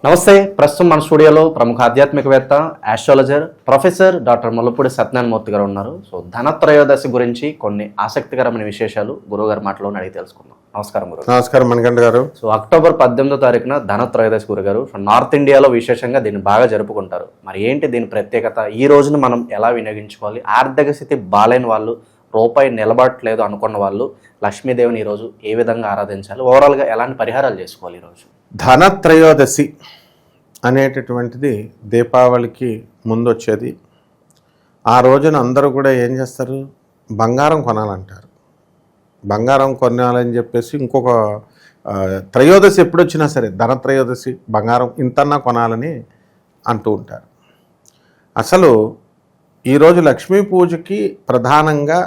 నమస్తే. ప్రస్తుతం మన స్టూడియోలో ప్రముఖ ఆధ్యాత్మికవేత్త, astrologer professor doctor Mullapudi Satyanarayana Murthy గారు ఉన్నారు. సో ధనత్రయోదశి గురించి కొన్ని ఆసక్తికరమైన విశేషాలు గురువుగారి మాటలోనే అడిగి తెలుసుకుందాం. నమస్కారం గురువు. నమస్కారం మణికంఠ గారు. సో అక్టోబర్ 18వ తారీఖున ధనత్రయోదశి గురుగారు. సో నార్త్ ఇండియాలో విశేషంగా దీన్ని బాగా జరుపుకుంటారు. మరి ఏంటి దీని ప్రత్యేకత? ఈ రోజును మనం ఎలా వినియోగించుకోవాలి? ఆర్థిక స్థితి బాలేని వాళ్ళు, రూపాయి నిలబడట్లేదు అనుకున్న వాళ్ళు లక్ష్మీదేవిని ఈరోజు ఏ విధంగా ఆరాధించాలి? ఓవరాల్గా ఎలాంటి పరిహారాలు చేసుకోవాలి ఈరోజు? ధనత్రయోదశి అనేటటువంటిది దీపావళికి ముందు వచ్చేది. ఆ రోజున అందరూ కూడా ఏం చేస్తారు? బంగారం కొనాలంటారు. బంగారం కొనాలని చెప్పేసి ఇంకొక త్రయోదశి ఎప్పుడు వచ్చినా సరే ధనత్రయోదశి బంగారం ఇంతన్నా కొనాలని అంటూ ఉంటారు. అసలు ఈరోజు లక్ష్మీ పూజకి ప్రధానంగా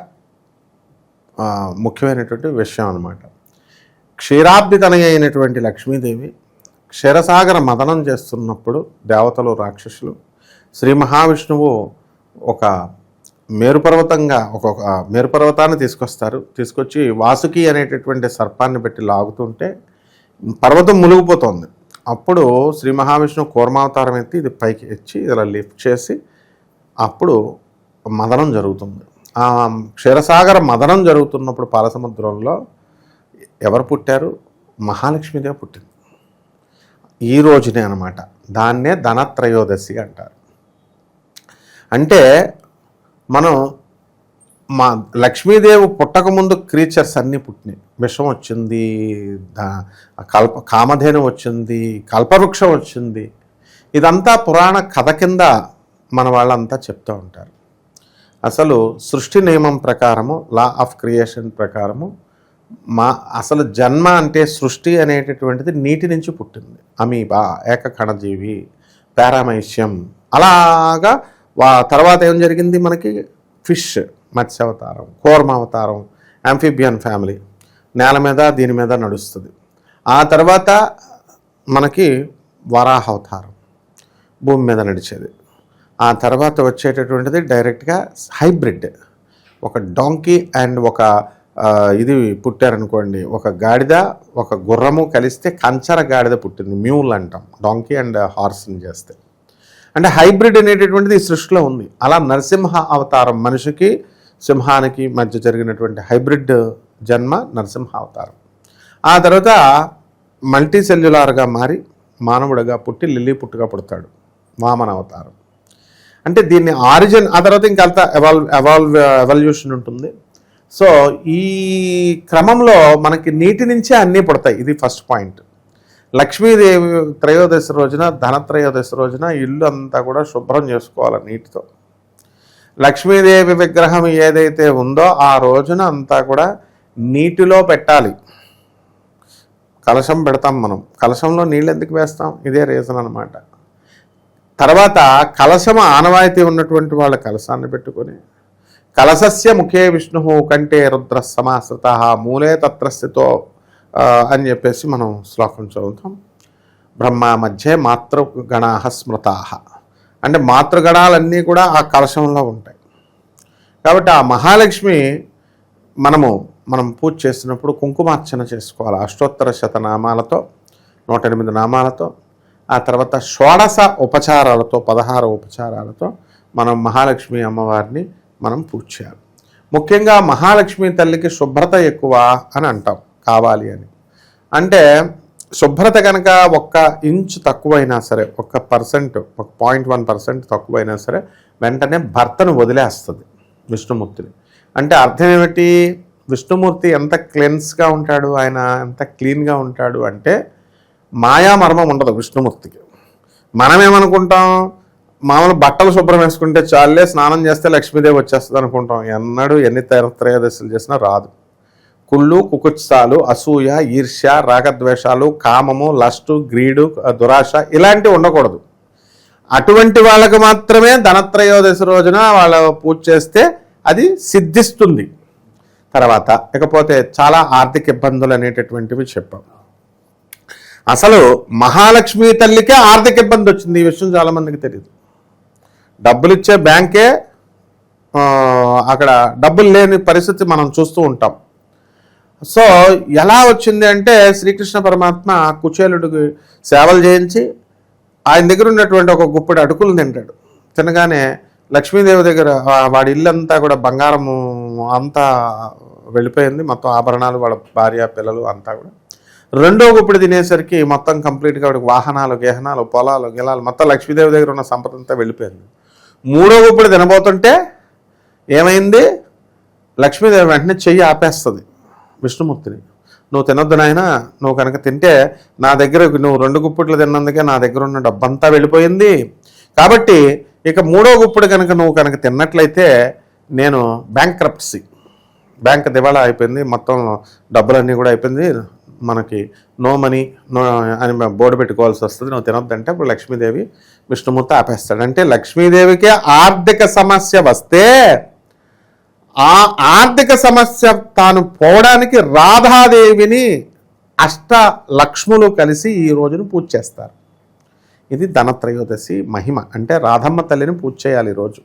ముఖ్యమైనటువంటి విషయం అన్నమాట. క్షీరాబ్ది తనయ అయినటువంటి లక్ష్మీదేవి క్షీరసాగర మదనం చేస్తున్నప్పుడు దేవతలు, రాక్షసులు, శ్రీ మహావిష్ణువు ఒక మేరుపర్వతాన్ని తీసుకొచ్చి వాసుకి అనేటటువంటి సర్పాన్ని పెట్టి లాగుతుంటే పర్వతం మునిగిపోతుంది. అప్పుడు శ్రీ మహావిష్ణువు కూర్మావతారం ఎత్తి ఇది పైకి ఎచ్చి ఇలా లిఫ్ట్ చేసి అప్పుడు మదనం జరుగుతుంది. ఆ క్షీరసాగర మదనం జరుగుతున్నప్పుడు పాలసముద్రంలో ఎవరు పుట్టారు? మహాలక్ష్మీదేవి పుట్టింది. ఈ రోజునే అన్నమాట. దాన్నే ధనత్రయోదశి అంటారు. అంటే మనం లక్ష్మీదేవి పుట్టకముందు క్రీచర్స్ అన్నీ పుట్టినాయి. విషం వచ్చింది, కామధేను వచ్చింది, కల్పవృక్షం వచ్చింది. ఇదంతా పురాణ కథ కింద మన వాళ్ళంతా చెప్తూ ఉంటారు. అసలు సృష్టి నియమం ప్రకారము, లా ఆఫ్ క్రియేషన్ ప్రకారము అసలు జన్మ అంటే సృష్టి అనేటటువంటిది నీటి నుంచి పుట్టింది. అమీబా, ఏకకణజీవి, పారామైశ్యం, అలాగా తర్వాత ఏం జరిగింది? మనకి ఫిష్, మత్స్యావతారం, కూర్మావతారం, యాంఫిబియన్ ఫ్యామిలీ, నేల మీద దీని మీద నడుస్తుంది. ఆ తర్వాత మనకి వరాహ అవతారం, భూమి మీద నడిచేది. ఆ తర్వాత వచ్చేటటువంటిది డైరెక్ట్గా హైబ్రిడ్, ఒక డాంకీ అండ్ ఒక ఇది పుట్టారనుకోండి, ఒక గాడిద ఒక గుర్రము కలిస్తే కంచర గాడిద పుట్టింది, మ్యూల్ అంటాం. డాంకీ అండ్ హార్స్ని చేస్తే అంటే హైబ్రిడ్ అనేటటువంటిది ఈ సృష్టిలో ఉంది. అలా నరసింహ అవతారం, మనిషికి సింహానికి మధ్య జరిగినటువంటి హైబ్రిడ్ జన్మ నరసింహ అవతారం. ఆ తర్వాత మల్టీ సెల్యులార్గా మారి మానవుడిగా పుట్టి లిల్లీ పుట్టుగా పుడతాడు, వామన అవతారం. అంటే దీన్ని ఆరిజిన్, ఆ తర్వాత ఇంకంతా ఎవల్యూషన్ ఉంటుంది. సో ఈ క్రమంలో మనకి నీటి నుంచే అన్నీ పుడతాయి. ఇది ఫస్ట్ పాయింట్. లక్ష్మీదేవి త్రయోదశి రోజున, ధనత్రయోదశి రోజున ఇల్లు అంతా కూడా శుభ్రం చేసుకోవాలి నీటితో. లక్ష్మీదేవి విగ్రహం ఏదైతే ఉందో ఆ రోజున అంతా కూడా నీటిలో పెట్టాలి. కలశం పెడతాం మనం, కలశంలో నీళ్ళు ఎందుకు వేస్తాం? ఇదే రీజన్ అనమాట. తర్వాత కలశం ఆనవాయితీ ఉన్నటువంటి వాళ్ళ కలశాన్ని పెట్టుకొని, కలశస్య ముఖే విష్ణు కంటే రుద్ర సమాశ్రిత మూలే తత్రస్థితో అని చెప్పేసి మనం శ్లోకం చదువుతాం. బ్రహ్మ మధ్య మాతృగణా స్మృతా, అంటే మాతృగణాలన్నీ కూడా ఆ కలశంలో ఉంటాయి. కాబట్టి ఆ మహాలక్ష్మి మనం పూజ చేసినప్పుడు కుంకుమార్చన చేసుకోవాలి. అష్టోత్తర శతనామాలతో, 108 నామాలతో, ఆ తర్వాత షోడశ ఉపచారాలతో, 16 ఉపచారాలతో మనం మహాలక్ష్మి అమ్మవారిని మనం పూజ చేయాలి. ముఖ్యంగా మహాలక్ష్మి తల్లికి శుభ్రత ఎక్కువ అని అంటాం, కావాలి అని. అంటే శుభ్రత కనుక 1 ఇంచ్ తక్కువైనా సరే, 1%, 0.1% తక్కువైనా సరే వెంటనే భర్తను వదిలేస్తుంది విష్ణుమూర్తిని. అంటే అర్థం ఏమిటి? విష్ణుమూర్తి ఎంత క్లెన్స్గా ఉంటాడు, ఆయన ఎంత క్లీన్గా ఉంటాడు అంటే మాయామర్మం ఉండదు విష్ణుమూర్తికి. మనమేమనుకుంటాం? మామూలు బట్టలు శుభ్రం వేసుకుంటే చాలే, స్నానం చేస్తే లక్ష్మీదేవి వచ్చేస్తుంది అనుకుంటాం. ఎన్ని త్రయోదశులు చేసినా రాదు. కుళ్ళు, కుకుత్సాలు, అసూయ, ఈర్ష్య, రాగద్వేషాలు, కామము, లస్టు, గ్రీడు, దురాశ ఇలాంటివి ఉండకూడదు. అటువంటి వాళ్ళకు మాత్రమే ధనత్రయోదశి రోజున వాళ్ళ పూజ చేస్తే అది సిద్ధిస్తుంది. తర్వాత ఇకపోతే చాలా ఆర్థిక ఇబ్బందులు అనేటటువంటివి చెప్పాం. అసలు మహాలక్ష్మి తల్లికే ఆర్థిక ఇబ్బంది వచ్చింది. ఈ విషయం చాలామందికి తెలియదు. డబ్బులు ఇచ్చే బ్యాంకే అక్కడ డబ్బులు లేని పరిస్థితి మనం చూస్తూ ఉంటాం. సో ఎలా వచ్చింది అంటే శ్రీకృష్ణ పరమాత్మ కుచేలుడికి సేవలు చేయించి ఆయన దగ్గర ఉన్నటువంటి ఒక గుప్పెడు అటుకులు తింటాడు. తినగానే లక్ష్మీదేవి దగ్గర వాడి ఇల్లంతా కూడా బంగారము అంతా వెళ్ళిపోయింది, మొత్తం ఆభరణాలు, వాళ్ళ భార్య పిల్లలు అంతా కూడా. రెండో గుప్పెడు తినేసరికి మొత్తం కంప్లీట్గా వాడికి వాహనాలు గేహనాలు పొలాలు గిలాలు మొత్తం లక్ష్మీదేవి దగ్గర ఉన్న సంపద అంతా వెళ్ళిపోయింది. మూడో గుప్పెడు తినబోతుంటే ఏమైంది, లక్ష్మీదేవి వెంటనే చెయ్యి ఆపేస్తుంది విష్ణుమూర్తిని. నువ్వు తినొద్దు నాయన, నువ్వు కనుక తింటే నా దగ్గర నువ్వు 2 గుప్పెట్లు తిన్నందుకే నా దగ్గర ఉన్న డబ్బంతా వెళ్ళిపోయింది, కాబట్టి ఇక మూడో గుప్పుడు కనుక నువ్వు కనుక తిన్నట్లయితే నేను బ్యాంక్రప్సీ, బ్యాంక్ దివాళా అయిపోయింది, మొత్తం డబ్బులన్నీ కూడా అయిపోయింది, మనకి నో మనీ నో అని బోర్డు పెట్టుకోవాల్సి వస్తుంది, నువ్వు తినొద్దంటే అప్పుడు లక్ష్మీదేవి విష్ణుమూర్తి ఆపేస్తాడు. అంటే లక్ష్మీదేవికి ఆర్థిక సమస్య వస్తే ఆ ఆర్థిక సమస్య తాను పోవడానికి రాధాదేవిని అష్టలక్ష్ములు కలిసి ఈ రోజును పూజ చేస్తారు. ఇది ధనత్రయోదశి మహిమ. అంటే రాధమ్మ తల్లిని పూజ చేయాలి ఈరోజు.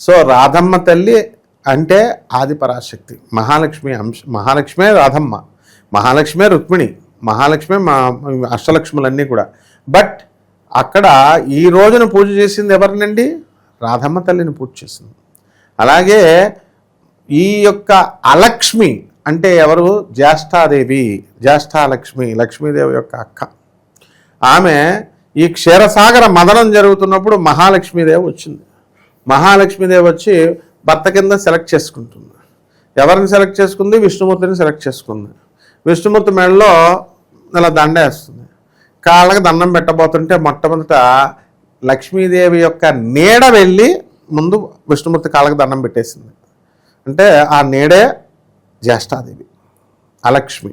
సో రాధమ్మ తల్లి అంటే ఆదిపరాశక్తి, మహాలక్ష్మి అంశ, మహాలక్ష్మే రాధమ్మ, మహాలక్ష్మే రుక్మిణి, మహాలక్ష్మే అష్టలక్ష్ములన్నీ కూడా. బట్ అక్కడ ఈ రోజున పూజ చేసింది ఎవరినండి? రాధమ్మ తల్లిని పూజ చేసింది. అలాగే ఈ యొక్క అలక్ష్మి అంటే ఎవరు? జ్యేష్ఠాదేవి, జ్యేష్ఠాలక్ష్మి, లక్ష్మీదేవి యొక్క అక్క. ఆమె ఈ క్షీరసాగర మదనం జరుగుతున్నప్పుడు మహాలక్ష్మీదేవి వచ్చింది. మహాలక్ష్మీదేవి వచ్చి భర్త కింద సెలెక్ట్ చేసుకుంటుంది. ఎవరిని సెలెక్ట్ చేసుకుంది? విష్ణుమూర్తిని సెలెక్ట్ చేసుకుంది. విష్ణుమూర్తి మెడలో ఇలా దండేస్తుంది. కాళ్ళకి దండం పెట్టబోతుంటే మొట్టమొదట లక్ష్మీదేవి యొక్క నీడ వెళ్ళి ముందు విష్ణుమూర్తి కాళ్ళకి దండం పెట్టేసింది. అంటే ఆ నీడే జ్యేష్ఠాదేవి, అలక్ష్మి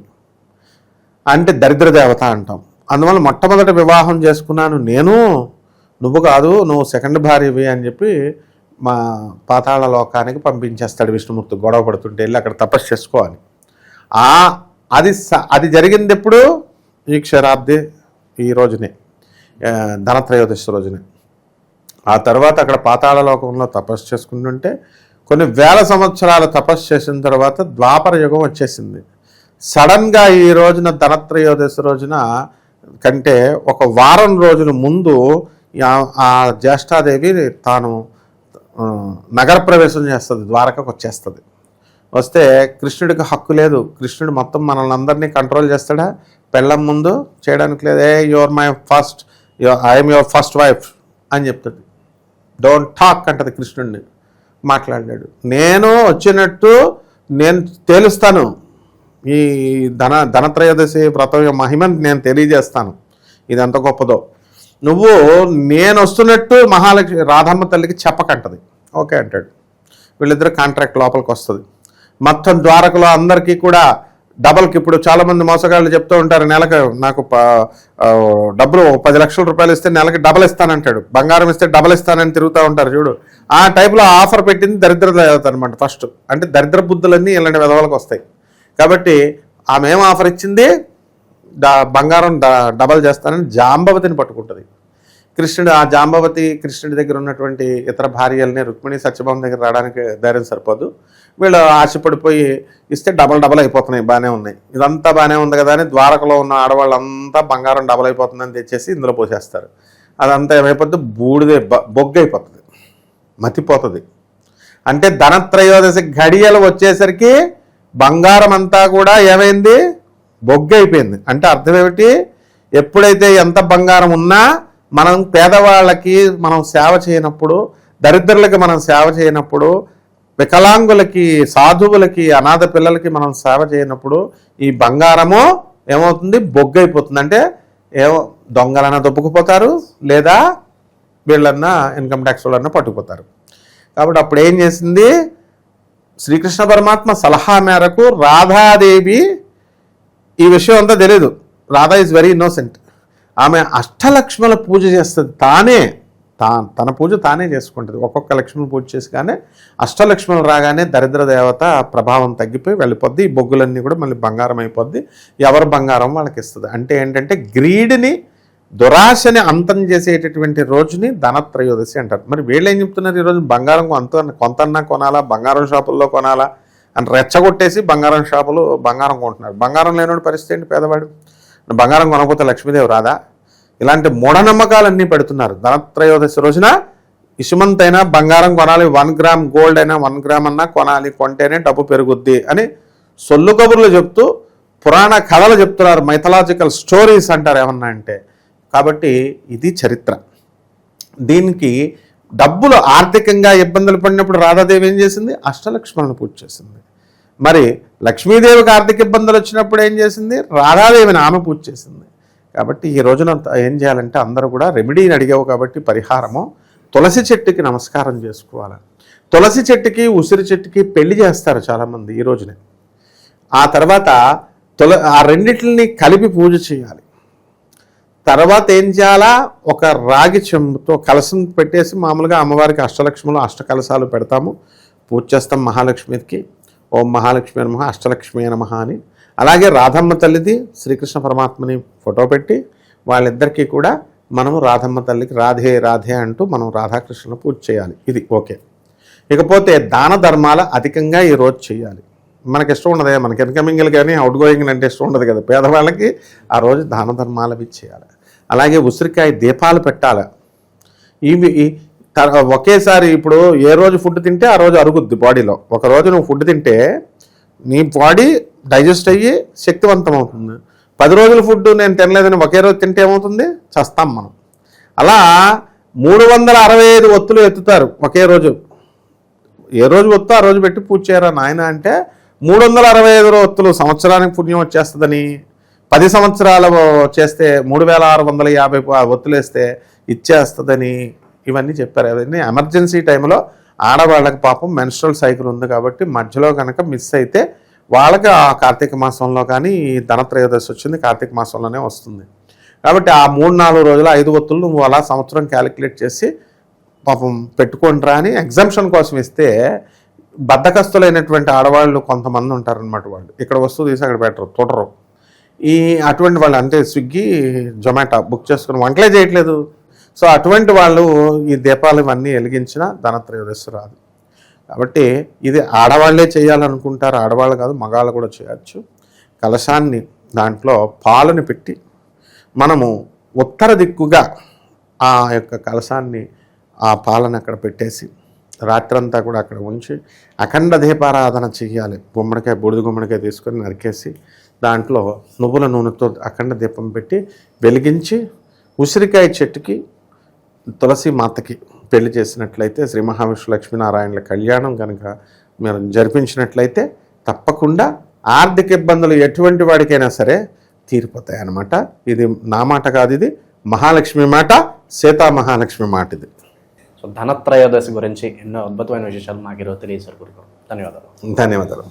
అంటే దరిద్ర దేవత అంటాం. అందువల్ల మొట్టమొదటి వివాహం చేసుకున్నాను నేను, నువ్వు కాదు, నువ్వు సెకండ్ భార్యవి అని చెప్పి మా పాతాళ లోకానికి పంపించేస్తాడు విష్ణుమూర్తి. గొడవ పడుతుంటే వెళ్ళి అక్కడ తపస్సు చేసుకోవాలి. అది జరిగింది ఎప్పుడు? ఈ క్షరాబ్ది ఈ రోజునే, ధనత్రయోదశి రోజునే. ఆ తర్వాత అక్కడ పాతాళ లోకంలో తపస్సు చేసుకుంటుంటే కొన్ని వేల సంవత్సరాలు తపస్సు చేసిన తర్వాత ద్వాపర యుగం వచ్చేసింది. సడన్గా ఈ రోజున ధనత్రయోదశి రోజున కంటే ఒక వారం రోజుల ముందు ఆ జ్యేష్ఠాదేవి తాను నగర ప్రవేశం చేస్తుంది, ద్వారకకు వచ్చేస్తుంది. వస్తే కృష్ణుడికి హక్కు లేదు. కృష్ణుడు మొత్తం మనల్ని అందరినీ కంట్రోల్ చేస్తాడా? పెళ్ళం ముందు చేయడానికి లేదు. Your my first, I'm your first wife అని చెప్తుంది. డోంట్ టాక్ అంటది కృష్ణుడిని. మాట్లాడాడు. నేను వచ్చినట్టు నేను తేలుస్తాను, ఈ ధనత్రయోదశి వ్రతం మహిమని నేను తెలియజేస్తాను, ఇది ఎంత గొప్పదో. నువ్వు నేను వస్తున్నట్టు మహాలక్ష్మి రాధమ్మ తల్లికి చెప్పకంటది. ఓకే అంటాడు. వీళ్ళిద్దరు కాంట్రాక్ట్ లోపలికి వస్తుంది. మొత్తం ద్వారకలో అందరికీ కూడా డబల్కి, ఇప్పుడు చాలామంది మోసగాళ్ళు చెప్తూ ఉంటారు, నెలకు నాకు డబ్బులు 10 లక్షల రూపాయలు ఇస్తే నెలకి డబల్ ఇస్తానంటాడు, బంగారం ఇస్తే డబల్ ఇస్తానని తిరుగుతూ ఉంటారు చూడు. ఆ టైప్లో ఆఫర్ పెట్టింది దరిద్ర దేవత అనమాట ఫస్ట్. అంటే దరిద్ర బుద్ధులన్నీ ఇలాంటి విధవలకు వస్తాయి. కాబట్టి ఆమె ఏం ఆఫర్ ఇచ్చింది? బంగారం డబల్ చేస్తానని జాంబవతిని పట్టుకుంటుంది. కృష్ణుడు ఆ జాంబవతి కృష్ణుడి దగ్గర ఉన్నటువంటి ఇతర భార్యల్ని రుక్మిణి సత్యభామ దగ్గర రావడానికి ధైర్యం సరిపోదు. వీళ్ళు ఆశపడిపోయి ఇస్తే డబల్ అయిపోతున్నాయి, బాగానే ఉన్నాయి, ఇదంతా బాగానే ఉంది కదా అని ద్వారకలో ఉన్న ఆడవాళ్ళంతా బంగారం డబల్ అయిపోతుందని తెచ్చేసి ఇందులో పోసేస్తారు. అదంతా ఏమైపోతుంది? బూడిదే బొగ్గు అయిపోతుంది, మతిపోతుంది. అంటే ధనత్రయోదశి ఘడియలు వచ్చేసరికి బంగారం అంతా కూడా ఏమైంది? బొగ్గు అయిపోయింది. అంటే అర్థం ఏమిటి? ఎప్పుడైతే ఎంత బంగారం ఉన్నా మనం పేదవాళ్ళకి మనం సేవ చేయనప్పుడు, దరిద్రులకి మనం సేవ చేయనప్పుడు, వికలాంగులకి, సాధువులకి, అనాథ పిల్లలకి మనం సేవ చేయనప్పుడు ఈ బంగారము ఏమవుతుంది? బొగ్గు అయిపోతుంది. అంటే ఏమో దొంగలన్నా దొబ్బుకుపోతారు, లేదా వీళ్ళన్నా ఇన్కమ్ ట్యాక్స్ వాళ్ళన్నా పట్టుకుపోతారు. కాబట్టి అప్పుడు ఏం చేసింది? శ్రీకృష్ణ పరమాత్మ సలహా మేరకు రాధాదేవి, ఈ విషయం అంతా తెలియదు, రాధా ఈజ్ వెరీ ఇన్నోసెంట్, ఆమె అష్టలక్ష్ముల పూజ చేస్తుంది. తన పూజ తానే చేసుకుంటుంది. ఒక్కొక్క లక్ష్మిని పూజ చేసి కానీ అష్టలక్ష్ములు రాగానే దరిద్ర దేవత ప్రభావం తగ్గిపోయి వెళ్ళిపోద్ది. ఈ బొగ్గులన్నీ కూడా మళ్ళీ బంగారం అయిపోద్ది. ఎవరు బంగారం వాళ్ళకి ఇస్తుంది. అంటే ఏంటంటే గ్రీడ్ని, దురాశని అంతం చేసేటటువంటి రోజుని ధనత్రయోదశి అంటారు. మరి వీళ్ళు ఏం చెప్తున్నారు? ఈరోజు బంగారం కొంతన్నా కొనాలా, బంగారం షాపుల్లో కొనాలా అని రెచ్చగొట్టేసి బంగారం షాపులు బంగారం కొంటున్నారు. బంగారం లేనివాడి పరిస్థితి ఏంటి? పేదవాడు బంగారం కొనకపోతే లక్ష్మీదేవి రాదా? ఇలాంటి మూఢనమ్మకాలన్నీ పెడుతున్నారు. ధనత్రయోదశి రోజున ఇసుమంతైనా బంగారం కొనాలి, 1 గ్రామ్ గోల్డ్ అయినా 1 గ్రామ్ అన్నా కొనాలి, కొంటేనే డబ్బు పెరుగుద్ది అని సొల్లు కబుర్లు చెప్తూ పురాణ కథలు చెప్తున్నారు. మైథలాజికల్ స్టోరీస్ అంటారు ఏమన్నా అంటే. కాబట్టి ఇది చరిత్ర. దీనికి డబ్బులు ఆర్థికంగా ఇబ్బందులు పడినప్పుడు రాధాదేవి ఏం చేసింది? అష్టలక్ష్మణులను పూజ చేసింది. మరి లక్ష్మీదేవికి ఆర్థిక ఇబ్బందులు వచ్చినప్పుడు ఏం చేసింది? రాధాదేవిని ఆమె పూజ చేసింది. కాబట్టి ఈ రోజున ఏం చేయాలంటే అందరూ కూడా రెమెడీని అడిగావు కాబట్టి పరిహారము తులసి చెట్టుకి నమస్కారం చేసుకోవాలి. తులసి చెట్టుకి ఉసిరి చెట్టుకి పెళ్లి చేస్తారు చాలామంది ఈ రోజునే. ఆ తర్వాత ఆ రెండిటిని కలిపి పూజ చేయాలి. తర్వాత ఏం చేయాలా? ఒక రాగి చెంబుతో కలసం పెట్టేసి మామూలుగా అమ్మవారికి అష్టలక్ష్ములు అష్టకలశాలు పెడతాము, పూజ చేస్తాం మహాలక్ష్మికి. ఓం మహాలక్ష్మి నమః అష్టలక్ష్మి నమః అని. అలాగే రాధమ్మ తల్లిది శ్రీకృష్ణ పరమాత్మని ఫోటో పెట్టి వాళ్ళిద్దరికీ కూడా మనము రాధమ్మ తల్లికి రాధే రాధే అంటూ మనం రాధాకృష్ణులను పూజ చేయాలి. ఇది ఓకే. ఇకపోతే దాన ధర్మాలు అధికంగా ఈరోజు చేయాలి. మనకి ఇష్టం ఉండదు, మనకి ఇన్కమింగ్లు కానీ అవుట్ గోయింగ్ అంటే ఇష్టం ఉండదు కదా. పేదవాళ్ళకి ఆ రోజు దాన ధర్మాలు అవి చేయాలి. అలాగే ఉసిరికాయ దీపాలు పెట్టాలి. ఇవి ఒకేసారి ఇప్పుడు ఏ రోజు ఫుడ్ తింటే ఆ రోజు అరుగుద్ది బాడీలో. ఒకరోజు నువ్వు ఫుడ్ తింటే నీ బాడీ డైజెస్ట్ అయ్యి శక్తివంతం అవుతుంది. 10 రోజుల ఫుడ్ నేను తినలేదని ఒకే రోజు తింటే ఏమవుతుంది? చస్తాం మనం. అలా 365 ఒత్తులు ఎత్తుతారు ఒకే రోజు. ఏ రోజు ఒత్తు ఆ రోజు పెట్టి పూజ చేయరా నాయన అంటే 365 ఒత్తులు సంవత్సరానికి పుణ్యం వచ్చేస్తుందని, 10 సంవత్సరాలు చేస్తే 3650 ఒత్తులు వేస్తే ఇచ్చేస్తుందని ఇవన్నీ చెప్పారు. అవన్నీ ఎమర్జెన్సీ టైంలో ఆడవాళ్ళకి పాపం మెన్స్ట్రల్ సైకిల్ ఉంది కాబట్టి మధ్యలో కనుక మిస్ అయితే వాళ్ళకి ఆ కార్తీక మాసంలో కానీ ధనత్రయోదశి వచ్చింది కార్తీక మాసంలోనే వస్తుంది. కాబట్టి ఆ 3-4 రోజులు 5 ఒత్తులు నువ్వు అలా సంవత్సరం క్యాలిక్యులేట్ చేసి పాపం పెట్టుకుంటారా అని ఎగ్జామ్షన్ కోసం ఇస్తే బద్ధకస్తులైనటువంటి ఆడవాళ్ళు కొంతమంది ఉంటారనమాట. వాళ్ళు ఇక్కడ వస్తువు తీసి అక్కడ పెట్టరు, తోటరు. అటువంటి వాళ్ళు అంటే స్విగ్గీ జొమాటో బుక్ చేసుకుని వంటలే చేయట్లేదు. సో అటువంటి వాళ్ళు ఈ దీపాలు ఇవన్నీ వెలిగించినా ధనత్రయోదశి రాదు. కాబట్టి ఇది ఆడవాళ్లే చేయాలనుకుంటారు, ఆడవాళ్ళు కాదు మగాళ్ళు కూడా చేయొచ్చు. కలశాన్ని దాంట్లో పాలను పెట్టి మనము ఉత్తర దిక్కుగా ఆ యొక్క కలశాన్ని ఆ పాలను అక్కడ పెట్టేసి రాత్రంతా కూడా అక్కడ ఉంచి అఖండ దీపారాధన చేయాలి. గుమ్మడికాయ బూడిద గుమ్మడికాయ తీసుకొని నరికేసి దాంట్లో నువ్వుల నూనెతో అఖండ దీపం పెట్టి వెలిగించి ఉసిరికాయ చెట్టుకి తులసి మాతకి పెళ్లి చేసినట్లయితే శ్రీ మహావిష్ణు లక్ష్మీనారాయణల కళ్యాణం కనుక మీరు జరిపించినట్లయితే తప్పకుండా ఆర్థిక ఇబ్బందులు ఎటువంటి వాడికైనా సరే తీరిపోతాయి అన్నమాట. ఇది నా మాట కాదు, ఇది మహాలక్ష్మి మాట, సీతా మహాలక్ష్మి మాట ఇది. సో ధనత్రయోదశి గురించి ఎన్నో అద్భుతమైన విశేషాలు మాకు ఈరోజు తెలియజేశారు గురుగారు. ధన్యవాదాలు. ధన్యవాదాలు.